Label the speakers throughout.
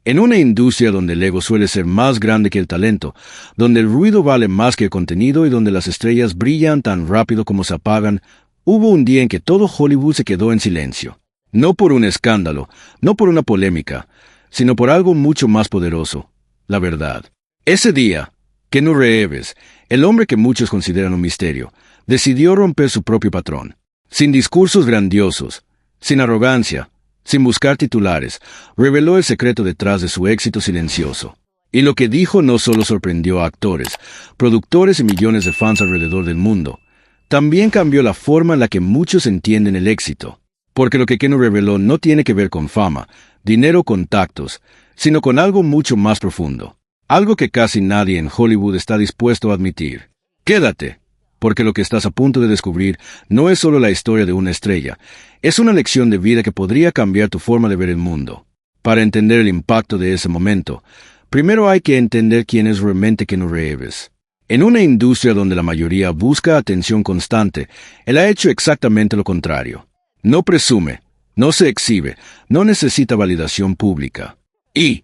Speaker 1: En una industria donde el ego suele ser más grande que el talento, donde el ruido vale más que el contenido y donde las estrellas brillan tan rápido como se apagan, hubo un día en que todo Hollywood se quedó en silencio. No por un escándalo, no por una polémica, sino por algo mucho más poderoso: la verdad. Ese día, Keanu Reeves, el hombre que muchos consideran un misterio, decidió romper su propio patrón. Sin discursos grandiosos, sin arrogancia, sin buscar titulares, reveló el secreto detrás de su éxito silencioso. Y lo que dijo no solo sorprendió a actores, productores y millones de fans alrededor del mundo, también cambió la forma en la que muchos entienden el éxito. Porque lo que Keanu reveló no tiene que ver con fama, dinero o contactos, sino con algo mucho más profundo. Algo que casi nadie en Hollywood está dispuesto a admitir. Quédate, porque lo que estás a punto de descubrir no es solo la historia de una estrella, es una lección de vida que podría cambiar tu forma de ver el mundo. Para entender el impacto de ese momento, primero hay que entender quién es realmente Keanu Reeves. En una industria donde la mayoría busca atención constante, él ha hecho exactamente lo contrario. No presume, no se exhibe, no necesita validación pública. Y,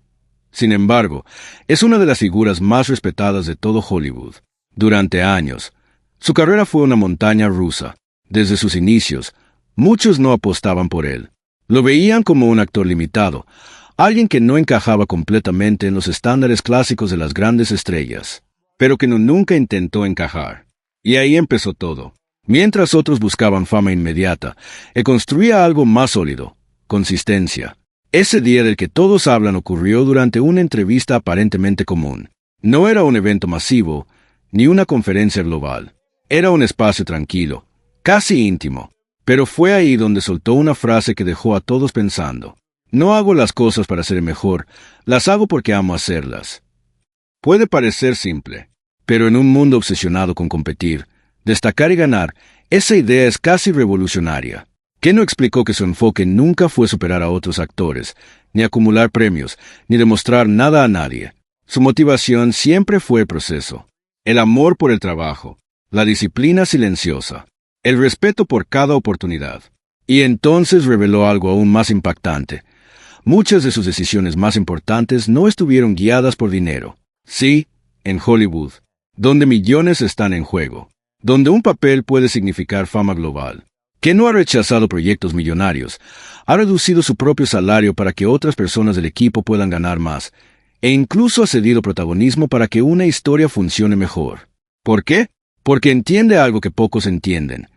Speaker 1: sin embargo, es una de las figuras más respetadas de todo Hollywood. Durante años, su carrera fue una montaña rusa. Desde sus inicios, muchos no apostaban por él. Lo veían como un actor limitado, alguien que no encajaba completamente en los estándares clásicos de las grandes estrellas, pero que nunca intentó encajar. Y ahí empezó todo. Mientras otros buscaban fama inmediata, él construía algo más sólido: consistencia. Ese día del que todos hablan ocurrió durante una entrevista aparentemente común. No era un evento masivo, ni una conferencia global. Era un espacio tranquilo, casi íntimo, pero fue ahí donde soltó una frase que dejó a todos pensando. No hago las cosas para ser mejor, las hago porque amo hacerlas. Puede parecer simple, pero en un mundo obsesionado con competir, destacar y ganar, esa idea es casi revolucionaria. Keanu explicó que su enfoque nunca fue superar a otros actores, ni acumular premios, ni demostrar nada a nadie. Su motivación siempre fue el proceso, el amor por el trabajo, la disciplina silenciosa, el respeto por cada oportunidad. Y entonces reveló algo aún más impactante. Muchas de sus decisiones más importantes no estuvieron guiadas por dinero. Sí, en Hollywood, donde millones están en juego, donde un papel puede significar fama global. Que no ha rechazado proyectos millonarios, ha reducido su propio salario para que otras personas del equipo puedan ganar más, e incluso ha cedido protagonismo para que una historia funcione mejor. ¿Por qué? Porque entiende algo que pocos entienden.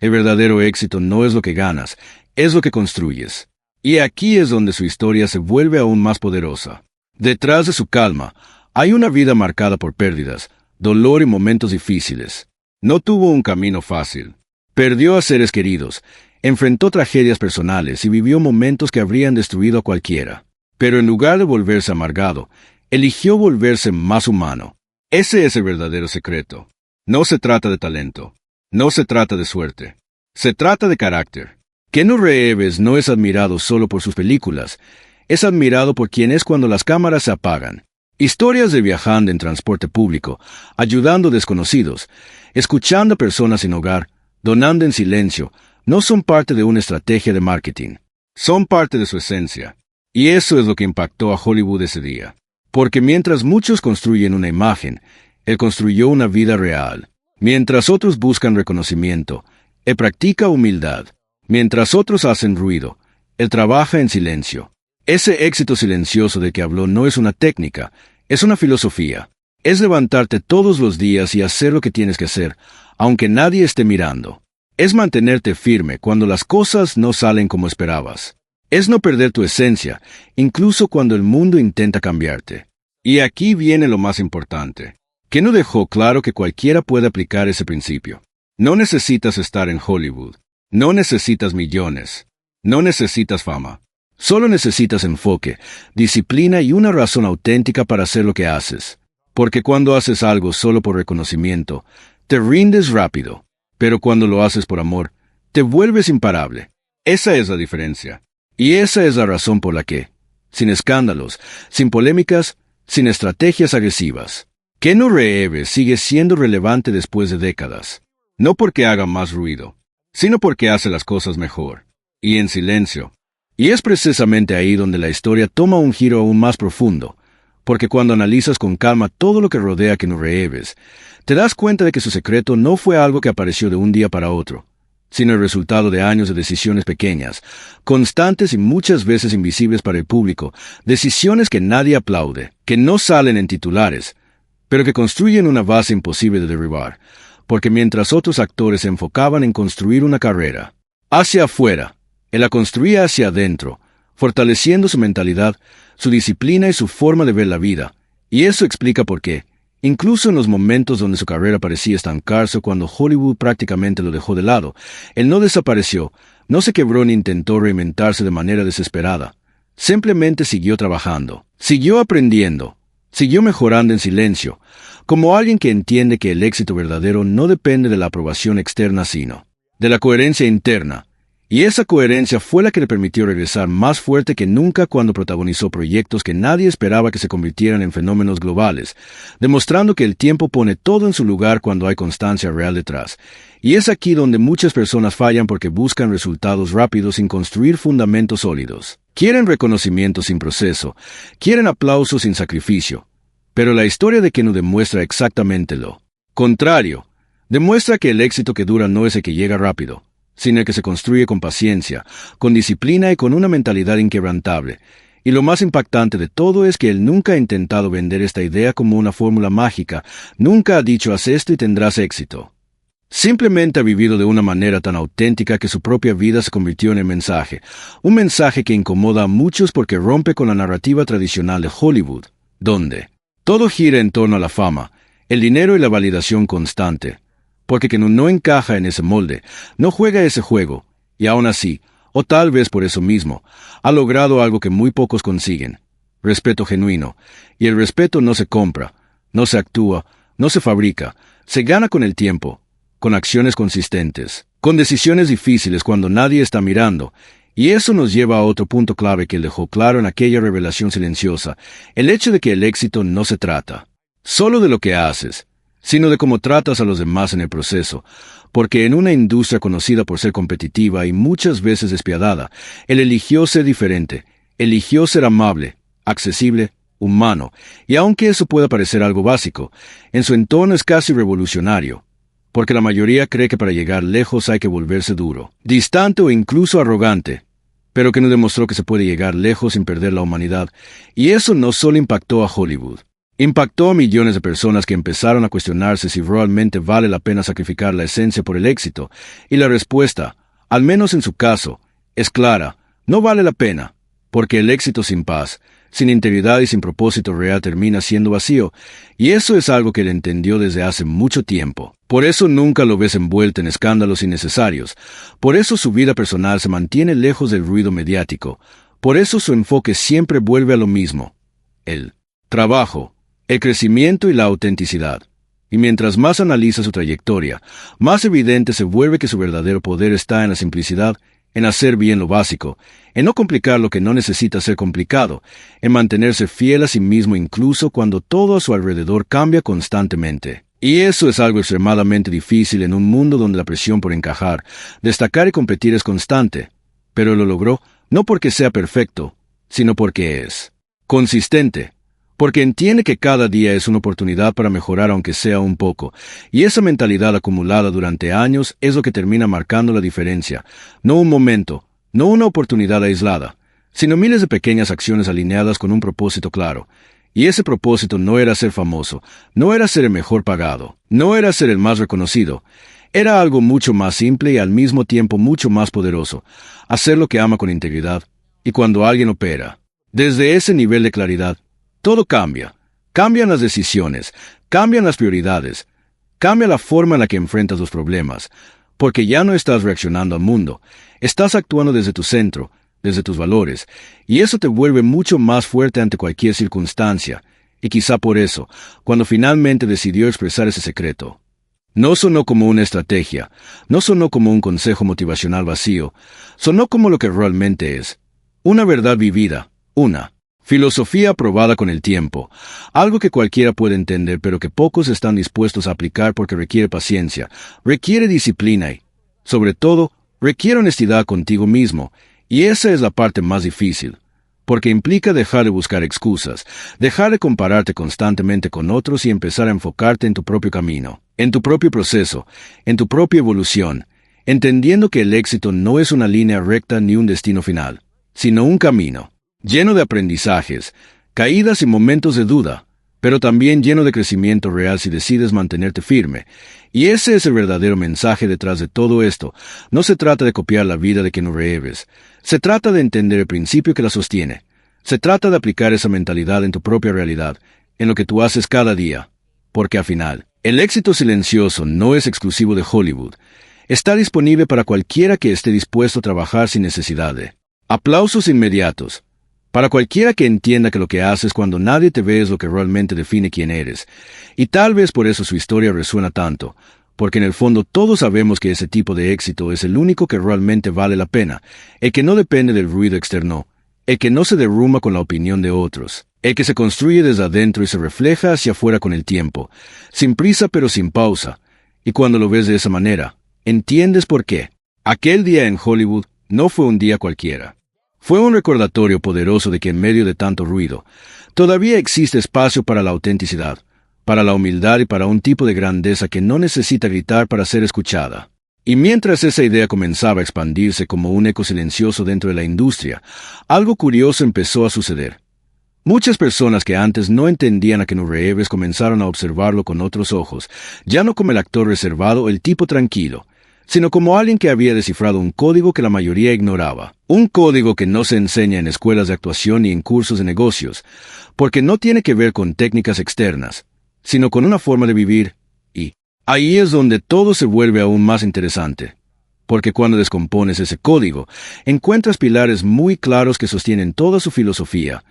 Speaker 1: El verdadero éxito no es lo que ganas, es lo que construyes. Y aquí es donde su historia se vuelve aún más poderosa. Detrás de su calma, hay una vida marcada por pérdidas, dolor y momentos difíciles. No tuvo un camino fácil. Perdió a seres queridos, enfrentó tragedias personales y vivió momentos que habrían destruido a cualquiera. Pero en lugar de volverse amargado, eligió volverse más humano. Ese es el verdadero secreto. No se trata de talento. No se trata de suerte. Se trata de carácter. Keanu Reeves no es admirado solo por sus películas. Es admirado por quien es cuando las cámaras se apagan. Historias de viajando en transporte público, ayudando desconocidos, escuchando a personas sin hogar, donando en silencio, no son parte de una estrategia de marketing. Son parte de su esencia. Y eso es lo que impactó a Hollywood ese día. Porque mientras muchos construyen una imagen, él construyó una vida real. Mientras otros buscan reconocimiento, él practica humildad. Mientras otros hacen ruido, él trabaja en silencio. Ese éxito silencioso de que habló no es una técnica, es una filosofía. Es levantarte todos los días y hacer lo que tienes que hacer, aunque nadie esté mirando. Es mantenerte firme cuando las cosas no salen como esperabas. Es no perder tu esencia, incluso cuando el mundo intenta cambiarte. Y aquí viene lo más importante. Keanu dejó claro que cualquiera puede aplicar ese principio. No necesitas estar en Hollywood. No necesitas millones. No necesitas fama. Solo necesitas enfoque, disciplina y una razón auténtica para hacer lo que haces. Porque cuando haces algo solo por reconocimiento, te rindes rápido. Pero cuando lo haces por amor, te vuelves imparable. Esa es la diferencia. Y esa es la razón por la que, sin escándalos, sin polémicas, sin estrategias agresivas, Keanu Reeves sigue siendo relevante después de décadas. No porque haga más ruido, sino porque hace las cosas mejor. Y en silencio. Y es precisamente ahí donde la historia toma un giro aún más profundo, porque cuando analizas con calma todo lo que rodea a Keanu Reeves, te das cuenta de que su secreto no fue algo que apareció de un día para otro, sino el resultado de años de decisiones pequeñas, constantes y muchas veces invisibles para el público, decisiones que nadie aplaude, que no salen en titulares, pero que construyen una base imposible de derribar, porque mientras otros actores se enfocaban en construir una carrera hacia afuera, él la construía hacia adentro, fortaleciendo su mentalidad, su disciplina y su forma de ver la vida, y eso explica por qué, incluso en los momentos donde su carrera parecía estancarse cuando Hollywood prácticamente lo dejó de lado, él no desapareció, no se quebró ni intentó reinventarse de manera desesperada. Simplemente siguió trabajando, siguió aprendiendo, siguió mejorando en silencio, como alguien que entiende que el éxito verdadero no depende de la aprobación externa sino de la coherencia interna. Y esa coherencia fue la que le permitió regresar más fuerte que nunca cuando protagonizó proyectos que nadie esperaba que se convirtieran en fenómenos globales, demostrando que el tiempo pone todo en su lugar cuando hay constancia real detrás. Y es aquí donde muchas personas fallan porque buscan resultados rápidos sin construir fundamentos sólidos. Quieren reconocimiento sin proceso, quieren aplausos sin sacrificio. Pero la historia de Keanu demuestra exactamente lo contrario. Demuestra que el éxito que dura no es el que llega rápido, sino el que se construye con paciencia, con disciplina y con una mentalidad inquebrantable. Y lo más impactante de todo es que él nunca ha intentado vender esta idea como una fórmula mágica, nunca ha dicho haz esto y tendrás éxito. Simplemente ha vivido de una manera tan auténtica que su propia vida se convirtió en el mensaje, un mensaje que incomoda a muchos porque rompe con la narrativa tradicional de Hollywood, donde todo gira en torno a la fama, el dinero y la validación constante. Porque Keanu no encaja en ese molde, no juega ese juego, y aún así, o tal vez por eso mismo, ha logrado algo que muy pocos consiguen: respeto genuino. Y el respeto no se compra, no se actúa, no se fabrica, se gana con el tiempo, con acciones consistentes, con decisiones difíciles cuando nadie está mirando. Y eso nos lleva a otro punto clave que él dejó claro en aquella revelación silenciosa: el hecho de que el éxito no se trata solo de lo que haces, sino de cómo tratas a los demás en el proceso, porque en una industria conocida por ser competitiva y muchas veces despiadada, él eligió ser diferente, eligió ser amable, accesible, humano, y aunque eso pueda parecer algo básico, en su entorno es casi revolucionario, porque la mayoría cree que para llegar lejos hay que volverse duro, distante o incluso arrogante, pero que no demostró que se puede llegar lejos sin perder la humanidad, y eso no solo impactó a Hollywood. Impactó a millones de personas que empezaron a cuestionarse si realmente vale la pena sacrificar la esencia por el éxito, y la respuesta, al menos en su caso, es clara: no vale la pena, porque el éxito sin paz, sin integridad y sin propósito real termina siendo vacío, y eso es algo que él entendió desde hace mucho tiempo. Por eso nunca lo ves envuelto en escándalos innecesarios, por eso su vida personal se mantiene lejos del ruido mediático, por eso su enfoque siempre vuelve a lo mismo: el trabajo, el crecimiento y la autenticidad. Y mientras más analiza su trayectoria, más evidente se vuelve que su verdadero poder está en la simplicidad, en hacer bien lo básico, en no complicar lo que no necesita ser complicado, en mantenerse fiel a sí mismo incluso cuando todo a su alrededor cambia constantemente. Y eso es algo extremadamente difícil en un mundo donde la presión por encajar, destacar y competir es constante. Pero lo logró no porque sea perfecto, sino porque es consistente. Porque entiende que cada día es una oportunidad para mejorar aunque sea un poco, y esa mentalidad acumulada durante años es lo que termina marcando la diferencia, no un momento, no una oportunidad aislada, sino miles de pequeñas acciones alineadas con un propósito claro. Y ese propósito no era ser famoso, no era ser el mejor pagado, no era ser el más reconocido, era algo mucho más simple y al mismo tiempo mucho más poderoso: hacer lo que ama con integridad. Y cuando alguien opera desde ese nivel de claridad, todo cambia. Cambian las decisiones, cambian las prioridades, cambia la forma en la que enfrentas los problemas, porque ya no estás reaccionando al mundo, estás actuando desde tu centro, desde tus valores, y eso te vuelve mucho más fuerte ante cualquier circunstancia, y quizá por eso, cuando finalmente decidió expresar ese secreto, no sonó como una estrategia, no sonó como un consejo motivacional vacío, sonó como lo que realmente es: una verdad vivida, una filosofía aprobada con el tiempo, algo que cualquiera puede entender pero que pocos están dispuestos a aplicar porque requiere paciencia, requiere disciplina y, sobre todo, requiere honestidad contigo mismo, Y esa es la parte más difícil, porque implica dejar de buscar excusas, dejar de compararte constantemente con otros y empezar a enfocarte en tu propio camino, en tu propio proceso, en tu propia evolución, entendiendo que el éxito no es una línea recta ni un destino final, sino un camino, lleno de aprendizajes, caídas y momentos de duda, pero también lleno de crecimiento real si decides mantenerte firme. Y ese es el verdadero mensaje detrás de todo esto. No se trata de copiar la vida de Keanu Reeves. Se trata de entender el principio que la sostiene. Se trata de aplicar esa mentalidad en tu propia realidad, en lo que tú haces cada día. Porque al final, el éxito silencioso no es exclusivo de Hollywood. Está disponible para cualquiera que esté dispuesto a trabajar sin necesidad de aplausos inmediatos. Para cualquiera que entienda que lo que haces cuando nadie te ve es lo que realmente define quién eres. Y tal vez por eso su historia resuena tanto, porque en el fondo todos sabemos que ese tipo de éxito es el único que realmente vale la pena, el que no depende del ruido externo, el que no se derrumba con la opinión de otros, el que se construye desde adentro y se refleja hacia afuera con el tiempo, sin prisa pero sin pausa. Y cuando lo ves de esa manera, entiendes por qué. Aquel día en Hollywood no fue un día cualquiera. Fue un recordatorio poderoso de que en medio de tanto ruido, todavía existe espacio para la autenticidad, para la humildad y para un tipo de grandeza que no necesita gritar para ser escuchada. Y mientras esa idea comenzaba a expandirse como un eco silencioso dentro de la industria, algo curioso empezó a suceder. Muchas personas que antes no entendían a Keanu Reeves comenzaron a observarlo con otros ojos, ya no como el actor reservado, el tipo tranquilo, sino como alguien que había descifrado un código que la mayoría ignoraba. Un código que no se enseña en escuelas de actuación ni en cursos de negocios, porque no tiene que ver con técnicas externas, sino con una forma de vivir, y ahí es donde todo se vuelve aún más interesante. Porque cuando descompones ese código, encuentras pilares muy claros que sostienen toda su filosofía,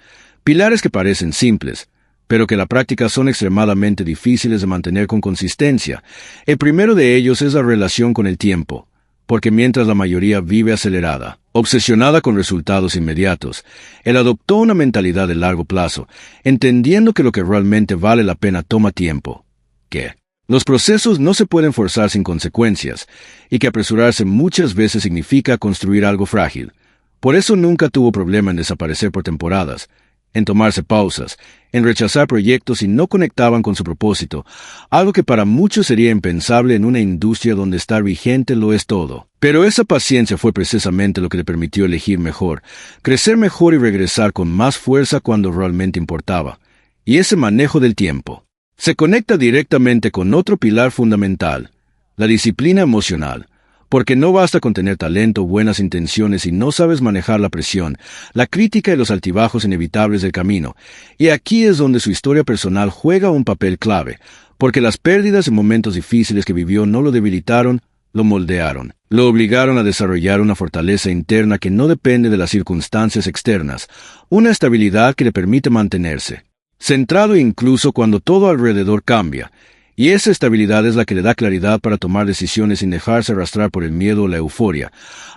Speaker 1: pilares que parecen simples, pero que en la práctica son extremadamente difíciles de mantener con consistencia. El primero de ellos es la relación con el tiempo, porque mientras la mayoría vive acelerada, obsesionada con resultados inmediatos, él adoptó una mentalidad de largo plazo, entendiendo que lo que realmente vale la pena toma tiempo, que los procesos no se pueden forzar sin consecuencias, y que apresurarse muchas veces significa construir algo frágil. Por eso nunca tuvo problema en desaparecer por temporadas, en tomarse pausas, en rechazar proyectos si no conectaban con su propósito, algo que para muchos sería impensable en una industria donde estar vigente lo es todo. Pero esa paciencia fue precisamente lo que le permitió elegir mejor, crecer mejor y regresar con más fuerza cuando realmente importaba. Y ese manejo del tiempo se conecta directamente con otro pilar fundamental, la disciplina emocional. Porque no basta con tener talento, buenas intenciones si no sabes manejar la presión, la crítica y los altibajos inevitables del camino. Y aquí es donde su historia personal juega un papel clave, porque las pérdidas y momentos difíciles que vivió no lo debilitaron, lo moldearon, lo obligaron a desarrollar una fortaleza interna que no depende de las circunstancias externas, una estabilidad que le permite mantenerse centrado incluso cuando todo alrededor cambia. Y esa estabilidad es la que le da claridad para tomar decisiones sin dejarse arrastrar por el miedo o la euforia,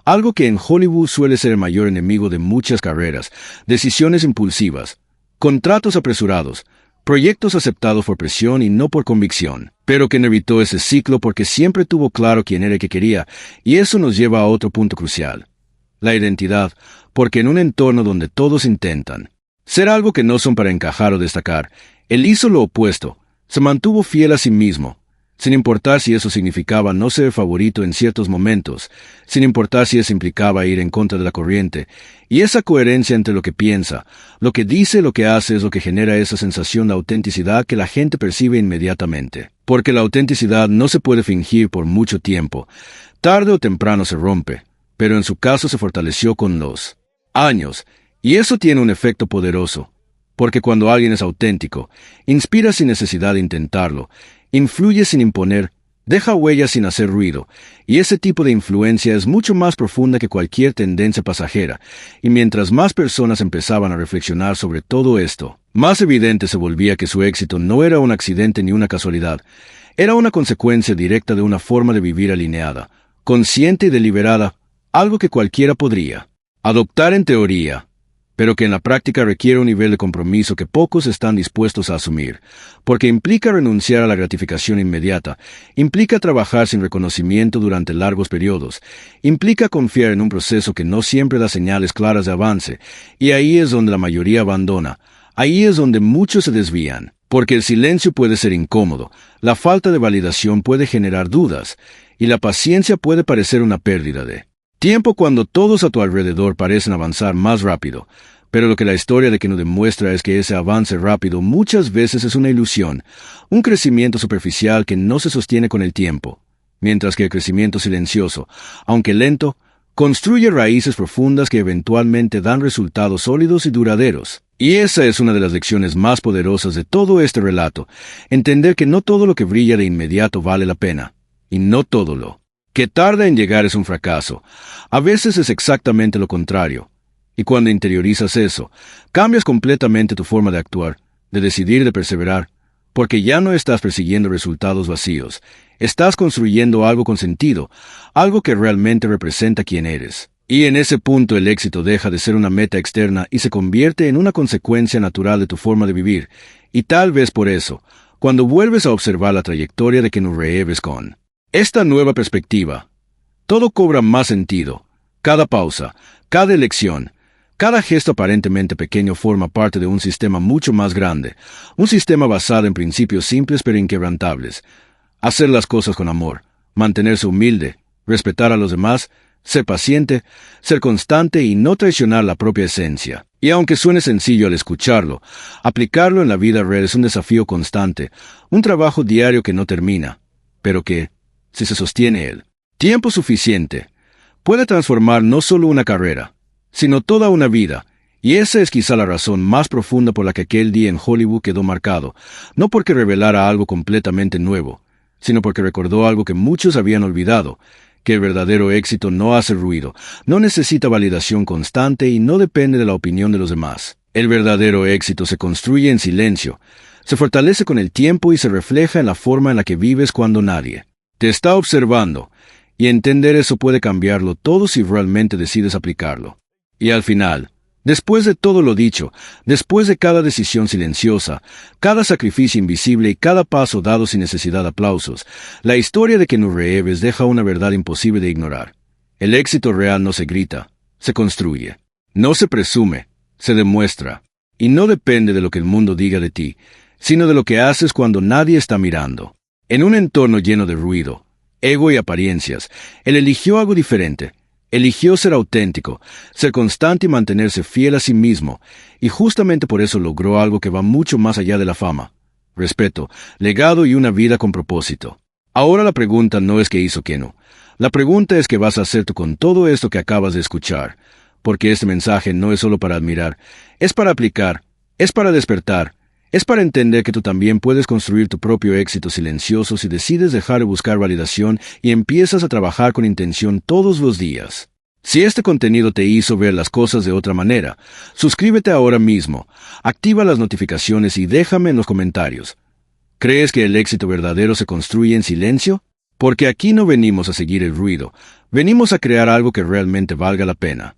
Speaker 1: algo que en Hollywood suele ser el mayor enemigo de muchas carreras: decisiones impulsivas, contratos apresurados, proyectos aceptados por presión y no por convicción. Pero Ken evitó ese ciclo porque siempre tuvo claro quién era el que quería, y eso nos lleva a otro punto crucial: la identidad, porque en un entorno donde todos intentan ser algo que no son para encajar o destacar, él hizo lo opuesto. Se mantuvo fiel a sí mismo, sin importar si eso significaba no ser favorito en ciertos momentos, sin importar si eso implicaba ir en contra de la corriente, y esa coherencia entre lo que piensa, lo que dice y lo que hace es lo que genera esa sensación de autenticidad que la gente percibe inmediatamente. Porque la autenticidad no se puede fingir por mucho tiempo, tarde o temprano se rompe, pero en su caso se fortaleció con los años, y eso tiene un efecto poderoso. Porque cuando alguien es auténtico, inspira sin necesidad de intentarlo, influye sin imponer, deja huellas sin hacer ruido, y ese tipo de influencia es mucho más profunda que cualquier tendencia pasajera, y mientras más personas empezaban a reflexionar sobre todo esto, más evidente se volvía que su éxito no era un accidente ni una casualidad, era una consecuencia directa de una forma de vivir alineada, consciente y deliberada, algo que cualquiera podría adoptar en teoría, pero que en la práctica requiere un nivel de compromiso que pocos están dispuestos a asumir, porque implica renunciar a la gratificación inmediata, implica trabajar sin reconocimiento durante largos periodos, implica confiar en un proceso que no siempre da señales claras de avance, y ahí es donde la mayoría abandona, ahí es donde muchos se desvían, porque el silencio puede ser incómodo, la falta de validación puede generar dudas, y la paciencia puede parecer una pérdida de tiempo cuando todos a tu alrededor parecen avanzar más rápido, pero lo que la historia de Kenu demuestra es que ese avance rápido muchas veces es una ilusión, un crecimiento superficial que no se sostiene con el tiempo, mientras que el crecimiento silencioso, aunque lento, construye raíces profundas que eventualmente dan resultados sólidos y duraderos. Y esa es una de las lecciones más poderosas de todo este relato, entender que no todo lo que brilla de inmediato vale la pena, y no todo lo que tarda en llegar es un fracaso. A veces es exactamente lo contrario. Y cuando interiorizas eso, cambias completamente tu forma de actuar, de decidir, de perseverar, porque ya no estás persiguiendo resultados vacíos. Estás construyendo algo con sentido, algo que realmente representa quién eres. Y en ese punto el éxito deja de ser una meta externa y se convierte en una consecuencia natural de tu forma de vivir. Y tal vez por eso, cuando vuelves a observar la trayectoria de Kenu Reeves con esta nueva perspectiva, todo cobra más sentido. Cada pausa, cada elección, cada gesto aparentemente pequeño forma parte de un sistema mucho más grande, un sistema basado en principios simples pero inquebrantables. Hacer las cosas con amor, mantenerse humilde, respetar a los demás, ser paciente, ser constante y no traicionar la propia esencia. Y aunque suene sencillo al escucharlo, aplicarlo en la vida real es un desafío constante, un trabajo diario que no termina, pero que, si se sostiene el tiempo suficiente, puede transformar no solo una carrera, sino toda una vida, y esa es quizá la razón más profunda por la que aquel día en Hollywood quedó marcado, no porque revelara algo completamente nuevo, sino porque recordó algo que muchos habían olvidado, que el verdadero éxito no hace ruido, no necesita validación constante y no depende de la opinión de los demás. El verdadero éxito se construye en silencio, se fortalece con el tiempo y se refleja en la forma en la que vives cuando nadie te está observando, y entender eso puede cambiarlo todo si realmente decides aplicarlo. Y al final, después de todo lo dicho, después de cada decisión silenciosa, cada sacrificio invisible y cada paso dado sin necesidad de aplausos, la historia de Kenu Reeves deja una verdad imposible de ignorar. El éxito real no se grita, se construye. No se presume, se demuestra. Y no depende de lo que el mundo diga de ti, sino de lo que haces cuando nadie está mirando. En un entorno lleno de ruido, ego y apariencias, él eligió algo diferente. Eligió ser auténtico, ser constante y mantenerse fiel a sí mismo, y justamente por eso logró algo que va mucho más allá de la fama: respeto, legado y una vida con propósito. Ahora la pregunta no es qué hizo Kenu, la pregunta es qué vas a hacer tú con todo esto que acabas de escuchar, porque este mensaje no es solo para admirar, es para aplicar, es para despertar, es para entender que tú también puedes construir tu propio éxito silencioso si decides dejar de buscar validación y empiezas a trabajar con intención todos los días. Si este contenido te hizo ver las cosas de otra manera, suscríbete ahora mismo, activa las notificaciones y déjame en los comentarios. ¿Crees que el éxito verdadero se construye en silencio? Porque aquí no venimos a seguir el ruido, venimos a crear algo que realmente valga la pena.